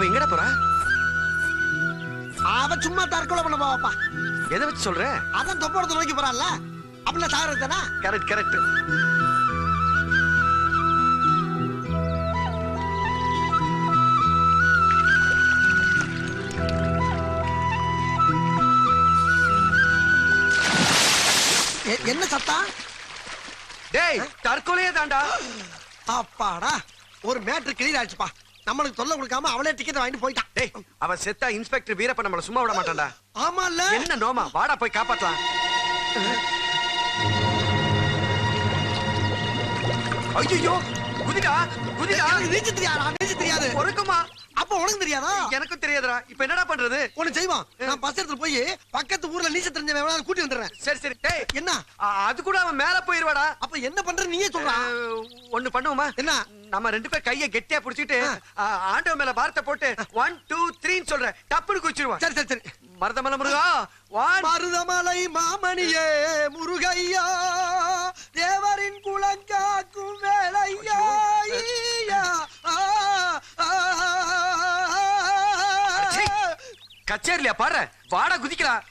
அவ எங்கடா போறா? அவ சும்மா தற்கொலை பண்ண போவாப்பா. எதை வச்சு சொல்ற? அதான் தொப்போடத்தை நோக்கி போறான்ல, அப்படின்னா சாகிறது தானே. Correct correct. என்ன சத்தம்? டேய் தற்கொலையே தாண்டா. அப்பாடா, ஒரு மேட்ரு கிளியர் ஆயிடுச்சுப்பா. நம்மளுக்கு தொல்லை கொடுக்காம அவளே டிக்கெட் வாங்கிட்டு போயிட்டான். டேய் அவ செத்தா இன்ஸ்பெக்டர் வீரப்ப நம்மள சும்மா விட மாட்டான்டா. ஆமா இல்ல? என்ன நோமா, வாடா போய் காப்பாத்தலாம். ஐயோ குதிடா குதிடா. நீச்சல் தெரியாதா? நீச்சல் தெரியாது. பொறுக்குமா? அப்ப உனக்கு தெரியாதா? எனக்கும் தெரியாதுடா. இப்ப என்னடா பண்றது? ஒண்ணு செய்வான், நான் பஸ் எடுத்து போய் பக்கத்து ஊர்ல நீச்சல் தெரிஞ்சவன் எவனாவது கூட்டி வந்துடுறேன். சரி சரி. டேய் என்ன அது கூட அவன் மேல போயிருவாடா. அப்ப என்ன பண்ற நீயே சொல்றா. ஒண்ணு பண்ணுவோமா? என்ன? நம்ம ரெண்டு பேர் கைய கெட்டியா புடிச்சிட்டு ஆண்டவன் மேல பாரத்தை போட்டு 1 2 3 சொல்ற டப்புனு குச்சிடுவான். சரி சரி சரி. மருதமலை முருகா, மருதமலை மாமணியே முருகையா, தேவரின் குலங்காக்கும் வேலையா. கச்சேரியா பாரு, வாடா குதிக்கலாம்.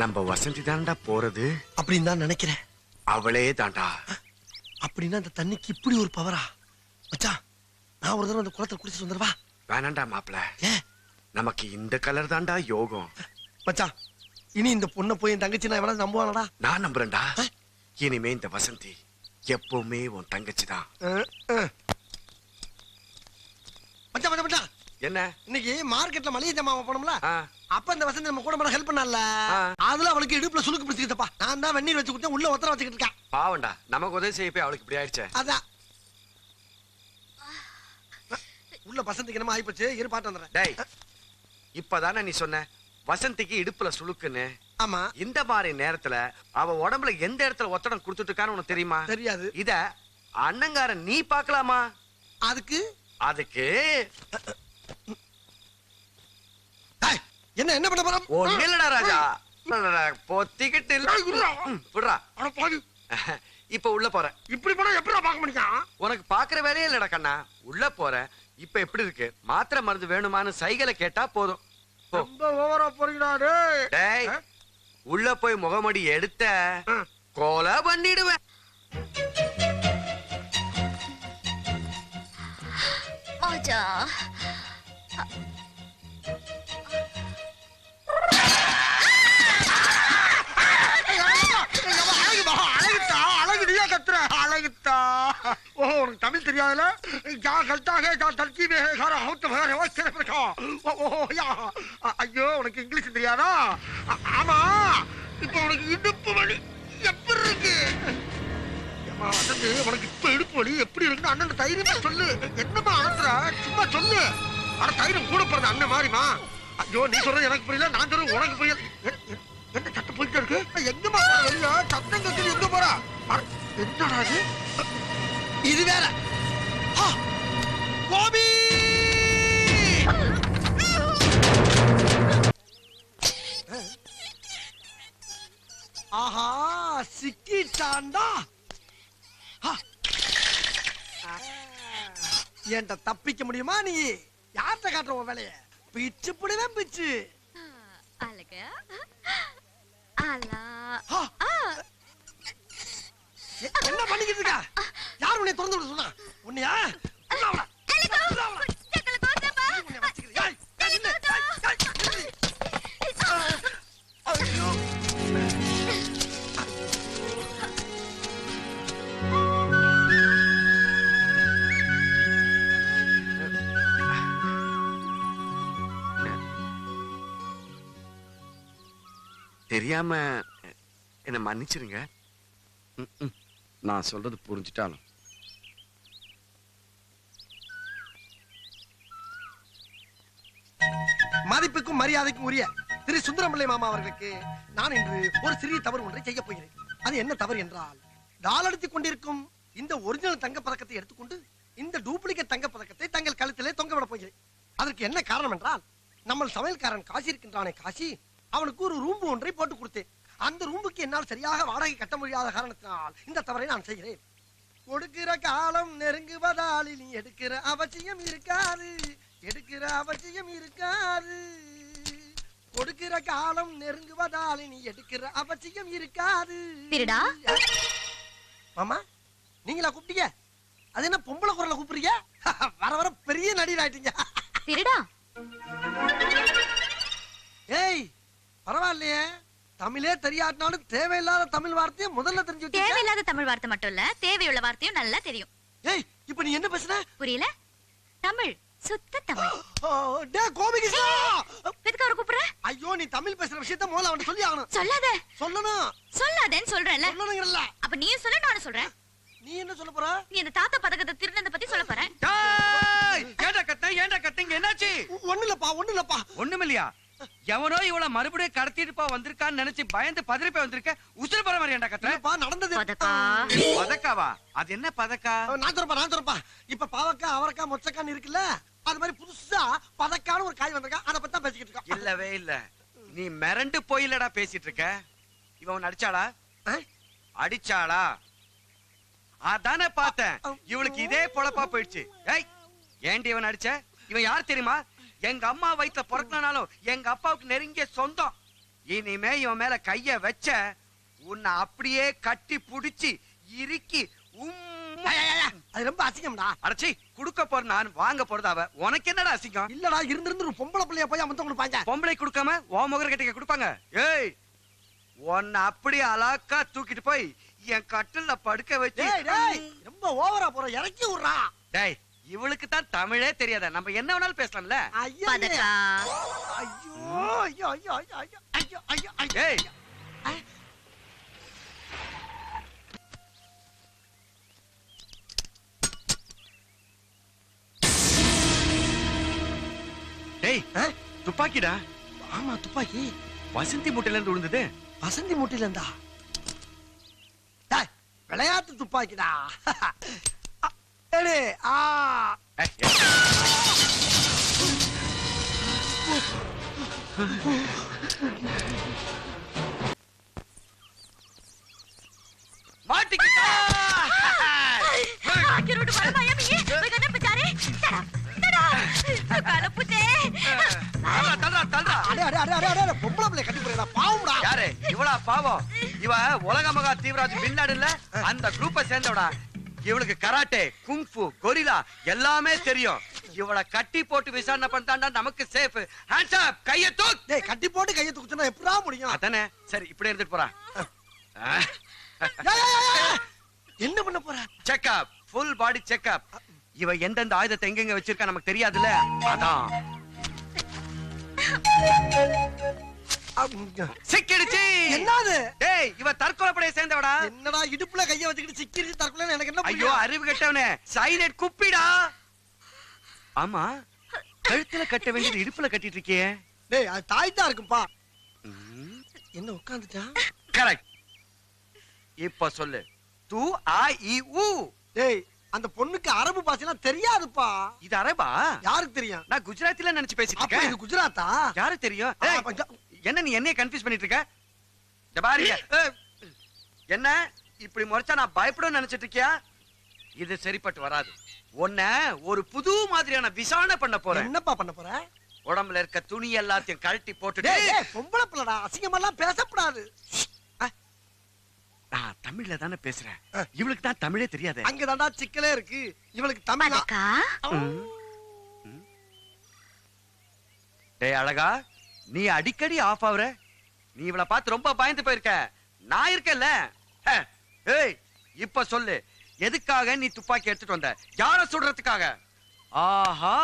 நம்ம வசந்தி தாண்டா போறது அப்படின்னு தான் நினைக்கிறேன். அவளே தாண்டா. அப்படின்னா அந்த தண்ணிக்கு இப்படி ஒரு பவரா? மச்சான், நான் ஒரு தடவை அந்த குளத்துல குடிச்சிட்டு வந்துடுவா. வேணாண்டா மாப்பிள, நமக்கு இந்த கலர் தாண்டா யோகம். மச்சான், இனி இந்த பொண்ணை போய் என் தங்கச்சி நான் எவ்வளவு நம்புவானடா? நான் நம்புறேன்டா. இனிமே இந்த வசந்தி எப்பவுமே உன் தங்கச்சி தான். மச்சான் மச்சான் மச்சான், என்ன இன்னைக்கு மார்க்கெட்ல மளிகை ஜாமான் போனோம்ல, அப்ப இந்த வசந்தி நம்ம கூட பண்ண ஹெல்ப் பண்ணல. அதுல அவளுக்கு இடுப்புல சுளுக்கு பிடிச்சிக்கிட்டப்பா. நான் தான் வெந்நீர் வச்சு கொடுத்தேன், உள்ள ஒத்தர வச்சுக்கிட்டு இருக்கா. பாவண்டா, நமக்கு உதவி செய்ய போய் அவளுக்கு இப்படி ஆயிடுச்சு. அதான் உள்ள வசந்திக்கு என்னமா ஆயிப்போச்சு. இரு பாட்டு வந்துடுறேன். டேய், இப்பதானே நீ சொன்ன வசந்திக்கு இடுப்புல சுளுக்குன்னு. ஆமா, இந்த மாதிரி நேரத்துல அவ உடம்புல எந்த இடத்துல ஒத்தடம் கொடுத்துட்டு இருக்கான்னு உனக்கு தெரியுமா? தெரியாது. இத அண்ணங்கார நீ பாக்கலாமா? அதுக்கு அதுக்கு என்ன என்ன பண்ண போறோம்? ஒண்ணு இல்லடா ராஜா, பொத்திக்கிட்டு விடுறா. இப்ப உள்ள போற. இப்படி போனா எப்படி பார்க்க முடியும்? உனக்கு பாக்குற வேலையே இல்லடா கண்ணா. உள்ள போற. இப்ப எப்படி இருக்கு? மாத்திரை மருந்து வேணுமான்னு சைகளை கேட்டா போதும். ரொம்ப ஓவரா போறீங்கடா. டேய், உள்ள போய் முகமடி எடுத்த கொலை பண்ணிடுவேன். மஜா தமிழ் தெரியாதுல? ஐயோ, உனக்கு இங்கிலீஷ் தெரியாதா? ஆமா, இப்ப உனக்கு இடுப்பு வலி எப்படி இருக்கு? உனக்கு இப்ப இடுப்பு வலி எப்படி இருக்கு? அண்ணன் தைரியமா சொல்லு. என்னமா அனுப்புற? சும்மா சொல்லு. ஆனா தைரியம் கூட போறது அண்ணன் மாதிரிமா. ஐயோ, நீ சொல்றது எனக்கு புரியல, நான் சொல்றது உனக்கு புரியல. என்ன சத்தம் போயிட்டு இருக்கு? எங்கமா வெளிய சத்தம் கேட்குது? எங்க போறா? என்னடா இது? இது வேற கோபி. ஆஹா, சிக்கிட்டாண்டா. என்கிட்ட தப்பிக்க முடியுமா? நீ யார்கிட்ட காட்டுற உன் வேலைய? பிச்சு புடிவேன் பிச்சு. அழகா அலா என்ன பண்ணிக்கிட்டு இருக்கா? யார் உன்னை திறந்து விட சொன்னா? உன்னையா? தெரியாம என்ன மன்னிச்சிருங்க. நான் சொல்றது புரிஞ்சுட்டாலும் மதிப்புக்கும் மரியாதைக்கும் உரிய திரு சுந்தரம்பிள்ளை மாமா அவர்களுக்கு நான் இன்று ஒரு சிறிய தவறு ஒன்றை செய்ய போகிறேன். அது என்ன தவறு என்றால், டால் அடித்துக் கொண்டிருக்கும் இந்த ஒரிஜினல் தங்க பதக்கத்தை எடுத்துக்கொண்டு இந்த டூப்ளிகேட் தங்க பதக்கத்தை தங்கள் கழுத்திலே தொங்க விட போகிறேன். அதற்கு என்ன காரணம் என்றால், நம்ம சமையல்காரன் காசி இருக்கின்றானே காசி, அவனுக்கு ஒரு ரூம்பு ஒன்றை போட்டு கொடுத்தேன். அந்த ரூம்புக்கு என்னால் சரியாக வாடகை கட்ட முடியாத காரணத்தினால் இந்த தவறை நான் செய்கிறேன். கொடுக்கிற காலம் நெருங்குவதால் நீ எடுக்கிற அவசியம் இருக்காது, எடுக்கிற அவசியம் இருக்காது. கொடுக்கிற காலம் நெருங்குவதால் நீ எடுக்கிற அவசியம் இருக்காது. திருடா மாமா, நீங்களா கூப்பிட்டீங்க? அது என்ன பொம்பளை குரலை கூப்பிடுறீங்க? வர வர பெரிய நடிகர் ஆயிட்டீங்க. திருடா ஏய், பரவாயில்லையே, தமிழே தெரியாட்டினாலும் தேவையில்லாத தமிழ் வார்த்தையை முதல்ல தெரிஞ்சு வச்சிருக்க. தேவையில்லாத தமிழ் வார்த்தை மட்டும் இல்ல, தேவையுள்ள வார்த்தையும் நல்லா தெரியும். ஏய், இப்ப நீ என்ன பேசுன? புரியல? தமிழ், சுத்த தமிழ். டே கோபிகிருஷ்ணா, எதுக்கு அவரை கூப்பிடுற? ஐயோ, நீ தமிழ் பேசுற விஷயத்தை முதல்ல அவன் சொல்லி ஆகணும். சொல்லாத. சொல்லணும். சொல்லாதேன்னு சொல்றேன்ல. சொல்லணுங்கறல்ல. அப்ப நீயும் சொல்ல, நானும் சொல்றேன். நீ என்ன சொல்ல போற? நீ அந்த தாத்தா பதக்கத்தை திருநந்த பத்தி சொல்ல போற. ஏண்டா கத்தங்க, என்னாச்சு? ஒண்ணுலப்பா. ஒண்ணுமில்லையா? எவனோ இவள மறுபடியும் கடத்திட்டு வந்திருக்கான்னு நினைச்சு பயந்து பதறி போய் வந்திருக்க. உசுறு போற மாதிரி ஏண்டா கத்துற? இல்லப்பா, நடந்தது. பதக்கா. பதக்காவா? அது என்ன பதக்கா? நான் சொல்றப்பா. இப்ப பாவக்காய், அவரைக்காய், மொச்சக்கான்னு இருக்குல்ல, அது மாதிரி புதுசா பதக்கான ஒரு காய் வந்திருக்கா. அத பத்தி தான் பேசிக்கிட்டு இருக்கோம். இல்லவே இல்ல, நீ மிரண்டு போயிலடா பேசிட்டு இருக்க. இவன் அடிச்சாளா? அடிச்சாளா? அதானே பார்த்தேன். இவளுக்கு இதே பொழப்பா போயிடுச்சு. ஏய், ஏண்டி இவன் அடிச்ச? இவன் யார் தெரியுமா? எங்க அம்மா வயித்துல பிறக்கனாலும் எங்க அப்பாவுக்கு நெருங்கிய சொந்தம். இனிமே இவன் மேல கைய வச்ச உன்னை அப்படியே கட்டி புடிச்சு இறுக்கி அது ரொம்ப அசிங்கம்டா. அடச்சி, குடுக்க போற நான், வாங்க போறது அவ. உனக்கு என்னடா அசிங்கம்? இல்லடா, இருந்து ஒரு பொம்பளை பிள்ளைய போய் அமர்த்த கொடுப்பாங்க. பொம்பளை கொடுக்காம ஓ முகர கட்டிக்க கொடுப்பாங்க. ஏய், உன்னை அப்படியே அலாக்கா தூக்கிட்டு போய் என் கட்டில படுக்க வச்சு. ரொம்ப ஓவரா போற, இறக்கி விடுறா. டேய், இவளுக்கு தான் தமிழே தெரியாத. நம்ம என்ன வேணாலும் பேசலாம்ல. பதக்கா. ஏய், டேய், துப்பாக்கிடா. ஆமா, துப்பாக்கி வசந்தி மூட்டையில இருந்து விழுந்தது. வசந்தி மூட்டையில இருந்தா? விளையாட்டு துப்பாக்கிடா. மாட்டிக்கிட்டா. பொம்பளை பிள்ளை கட்டி போறா, பாவம்டா. யாரு இவளா? பாவம். இவ உலக மகா தீவிராஜ் பின்லாடன்ல அந்த குரூப்பை சேர்ந்தவடா. இவளுக்கு கராட்டே, குங்ஃபு, கொரில்லா எல்லாமே தெரியும். இவளை கட்டி போட்டு விசாரணை பண்ணாண்டா நமக்கு சேஃப். ஹேண்ட்ஸ் அப், கைய தூக்கு. டேய், கட்டி போட்டு கைய தூக்குனா எப்படா முடியும்? அதானே. சரி, இப்படி எடுத்துட்டு போறா. என்ன பண்ண போற? Checkup, full body checkup. இவ எந்தெந்த ஆயுதத்தை எங்கெங்க வச்சிருக்கா நமக்கு தெரியாதுல்ல, அதான். சிக்கிடுச்சு. என்னது? டேய், இவ தற்கொலை படையை சேர்ந்தவடா. என்னடா இடுப்புல கைய வச்சுக்கிட்டு சிக்கிடுச்சு தற்கொலை? எனக்கு என்ன? ஐயோ, அறிவு கெட்டவனே, சைலண்ட் குப்பிடா. ஆமா, கழுத்துல கட்ட வேண்டியது இடுப்புல கட்டிட்டு இருக்கியே. டேய், அது தாய்தா இருக்கும்பா. என்ன உட்கார்ந்துட்டா? கரெக்ட். இப்ப சொல்லு. தூ ஆ இ ஊ. டேய், அந்த பொண்ணுக்கு அரபு பாஷைலாம் தெரியாதுப்பா. இது அரபா? யாருக்கு தெரியும்? நான் குஜராத்தில நினைச்சு பேசிட்டு அப்ப இது இருக்கேன். குஜராத்தா? யாருக்கு தெரியும்? என்ன நீ என்னைய கன்ஃபியூஸ் பண்ணிட்டு இருக்க? இந்த பாருங்க. என்ன இப்படி முறைச்சா நான் பயப்படும் நினைச்சிட்டு இருக்கியா? இது சரிப்பட்டு வராது. உன்னை ஒரு புது மாதிரியான விசாரணை பண்ண போறேன். என்னப்பா பண்ண போற? உடம்புல இருக்க துணி எல்லாத்தையும் கழட்டி போட்டுட்டு. பொம்பளை பிள்ளடா, அசிங்கமெல்லாம் பேசக்கூடாது. நான் தமிழ்ல தானே பேசுறேன். இவளுக்கு தான் தமிழே தெரியாது. அங்கதான்டா சிக்கலே இருக்கு. இவளுக்கு தமிழ். டேய் அழகா, நீ அடிக்கடி ஆஃப் ஆவற. நீ இவளை பார்த்து ரொம்ப பயந்து போயிருக்க. நான் இருக்கேன்ல. ஏய், இப்ப சொல்லு, எதுக்காக நீ துப்பாக்கி எடுத்துட்டு வந்த? யார சுடுறதுக்காக? ஆஹா,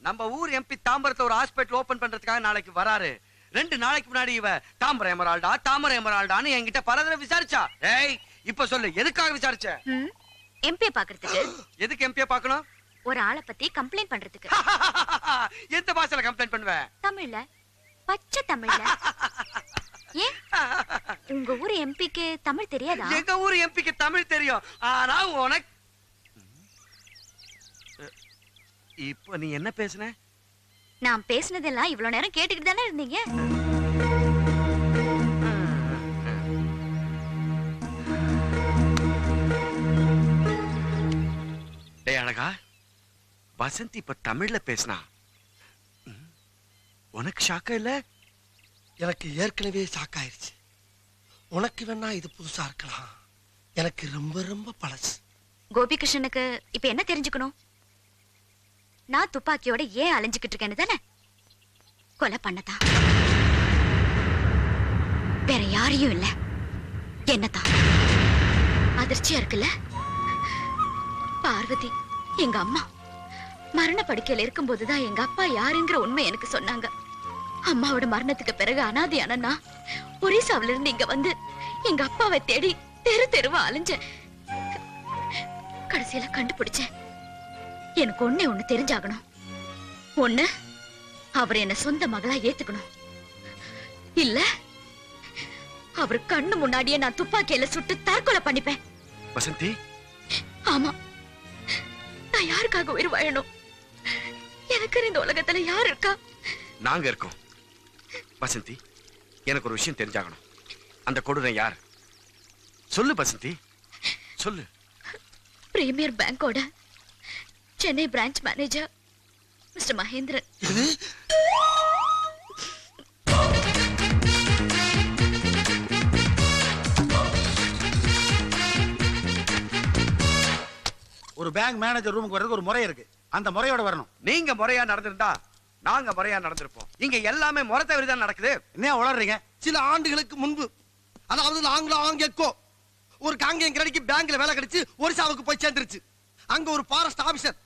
நம்ம ஊர் எம்பி தாம்பரத்துல ஒரு ஹாஸ்பிடல் ஓபன் பண்றதுக்காக நாளைக்கு வராரு. 2 நாளைக்கு முன்னாடி இவ தாமரை எமரால்டா தாமரை எமரால்டான்னு என்கிட்ட பல தடவை விசாரிச்சா. ஏய், இப்ப சொல்லு, எதுக்காக விசாரிச்ச? எம்பியை பாக்குறதுக்கு. எதுக்கு எம்பியை பார்க்கணும்? ஒரு ஆளை பத்தி கம்ப்ளைண்ட் பண்றதுக்கு. எந்த பாஷையில கம்ப்ளைண்ட் பண்ணுவ? தமிழ்ல, பச்சை தமிழ்ல. ஏன் உங்க ஊர் எம்பிக்கு தமிழ் தெரியாதா? எங்க ஊர் எம்பிக்கு தமிழ் தெரியும். ஆனா உனக்கு இப்போ நீ என்ன பேசுன? நான் பேசுனதெல்லாம் இவ்வளவு நேரம் கேட்டுக்கிட்டு தானே இருந்தீங்க. டேய் அழகா, வசந்தி இப்ப தமிழ்ல பேசினா உனக்கு ஷாக்கா இல்ல? எனக்கு ஏற்கனவே ஷாக் ஆயிருச்சு. உனக்கு வேணா இது புதுசா இருக்கலாம், எனக்கு ரொம்ப ரொம்ப பழசு. கோபிகிருஷ்ணனுக்கு இப்ப என்ன தெரிஞ்சுக்கணும்? நான் துப்பாக்கியோட ஏன் அலைஞ்சுக்கிட்டு இருக்கேன்னு தானே? கொலை பண்ணதா? வேற யாரையும் இல்ல, என்னதான். அதிர்ச்சியா இருக்குல்ல? பார்வதி எங்க அம்மா மரண படுக்கையில இருக்கும் போதுதான் எங்க அப்பா யாருங்கிற உண்மை எனக்கு சொன்னாங்க. அம்மாவோட மரணத்துக்கு பிறகு அனாதையான ஒரிசாவில இருந்து இங்க வந்து எங்க அப்பாவை தேடி தெரு தெருவா அலைஞ்சேன். கடைசியில கண்டுபிடிச்சேன். எனக்கு ஒண்ணு தெரிஞ்சாகணும். ஒண்ணு, அவர் என்ன சொந்த மகளா ஏத்துக்கணும். இல்ல அவர் கண்ணு முன்னாடியே நான் துப்பாக்கியில சுட்டு தற்கொலை பண்ணிப்பேன். வசந்தி, ஆமா, நான் யாருக்காக உயிர் வாழணும்? எனக்கு இந்த உலகத்துல யார் இருக்கா? நாங்க இருக்கோம். வசந்தி, எனக்கு ஒரு விஷயம் தெரிஞ்சாகணும். அந்த கொடூரம் யார்? சொல்லு வசந்தி, சொல்லு. பிரீமியர் பேங்கோட Chennai branch manager mister Mahendran. ஒரு பேங்க் மேனேஜர் ரூமுக்கு வரதுக்கு ஒரு முறை இருக்கு. அந்த முறையோட வரணும். நீங்க முறையா நடந்திருந்தா நாங்க முறையா நடந்திருப்போம். இங்க எல்லாமே முறை தவறிதான் நடக்குது. என்ன உளறீங்க? சில ஆண்டுகளுக்கு முன்பு, அதாவது ஆங்கிலோ ஒரு காங்கேயம் கிரடிக்கு பேங்க்ல வேலை கிடைச்சு ஒரிசாவுக்கு போய் சேர்ந்துருச்சு. அங்க ஒரு ஃபாரஸ்ட் ஆபீசர்,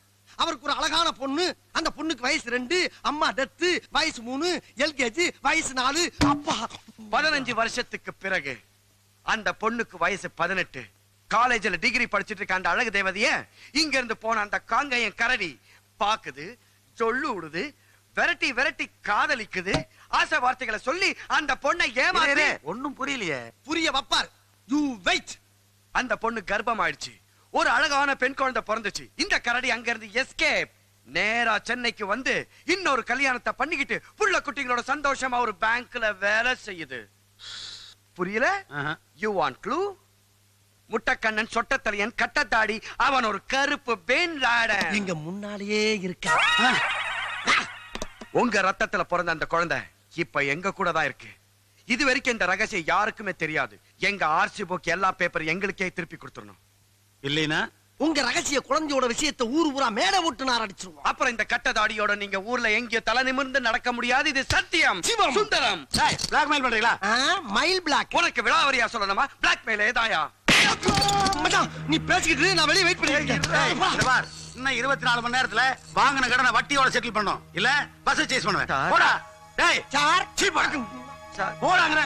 அவருக்கு ஒரு அழகான பொண்ணு. அந்த பொண்ணுக்கு வயசு 2, அம்மா டெத்து, வயசு 3, எல்கேஜி வயசு 4. அப்பா 15 வருஷத்துக்கு பிறகு அந்த பொண்ணுக்கு வயசு 18. காலேஜ்ல டிகிரி படிச்சிட்டு இருக்க அந்த அழகு தேவதைய இங்க இருந்து போன அந்த காங்கேயம் கரடி பாக்குது, சொல்லு விடுது, விரட்டி விரட்டி காதலிக்குது, ஆசை வார்த்தைகளை சொல்லி அந்த பொண்ணை ஏமாத்து. ஒண்ணும் புரியலையே. புரிய வப்பார். You wait. அந்த பொண்ணு கர்ப்பம் ஆயிடுச்சு. ஒரு அழகான பெண் குழந்தை பிறந்துச்சு. இந்த கரடி அங்க இருந்து எஸ்கேப் நேரா சென்னைக்கு வந்து இன்னொரு கல்யாணத்தை பண்ணிக்கிட்டு புள்ள குட்டிகளோட சந்தோஷமா ஒரு பேங்க்ல வேலை செய்யுது. புரியல? You want clue? முட்டக்கண்ணன், சொட்டத்தலையன், கட்டத்தாடி, அவன் ஒரு கருப்பு பெண் லாடன் இங்க முன்னாலேயே இருக்க. உங்க ரத்தத்துல பிறந்த அந்த குழந்தை இப்ப எங்க கூட தான் இருக்கு. இது வரைக்கும் இந்த ரகசியம் யாருக்குமே தெரியாது. எங்க ஆர்சி புக் எல்லா பேப்பர் எங்களுக்கே திருப்பி கொடுத்துடணும். இல்லைனா உங்க ரகசிய குழந்தையோட விஷயத்தை ஊர் ஊரா மேல விட்டு நாரடிச்சிருவோம். அப்புறம் இந்த கட்டதாடியோட நீங்க ஊர்ல எங்கேயோ தலை நிமிர்ந்து நடக்க முடியாது. இது சத்தியம். சுந்தரம், பிளாக்மெயில் பண்றீங்களா? Mail black. உனக்கு விளாவரியா சொல்லணுமா? பிளாக்மெயில் ஏதாயா? மச்சான், நீ பேசிக்கிட்டு நான் வெளியே வெயிட் பண்ணிருக்கேன். இன்னும் 24 மணி நேரத்துல வாங்கின கடனை வட்டியோட செட்டில் பண்ணணும். இல்ல பஸ் சேஸ் பண்ணுவேன். போடா. டேய் சார், சீ போடா. போடாங்கற.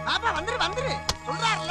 பாப்பா வந்துரு சொல்றாருல.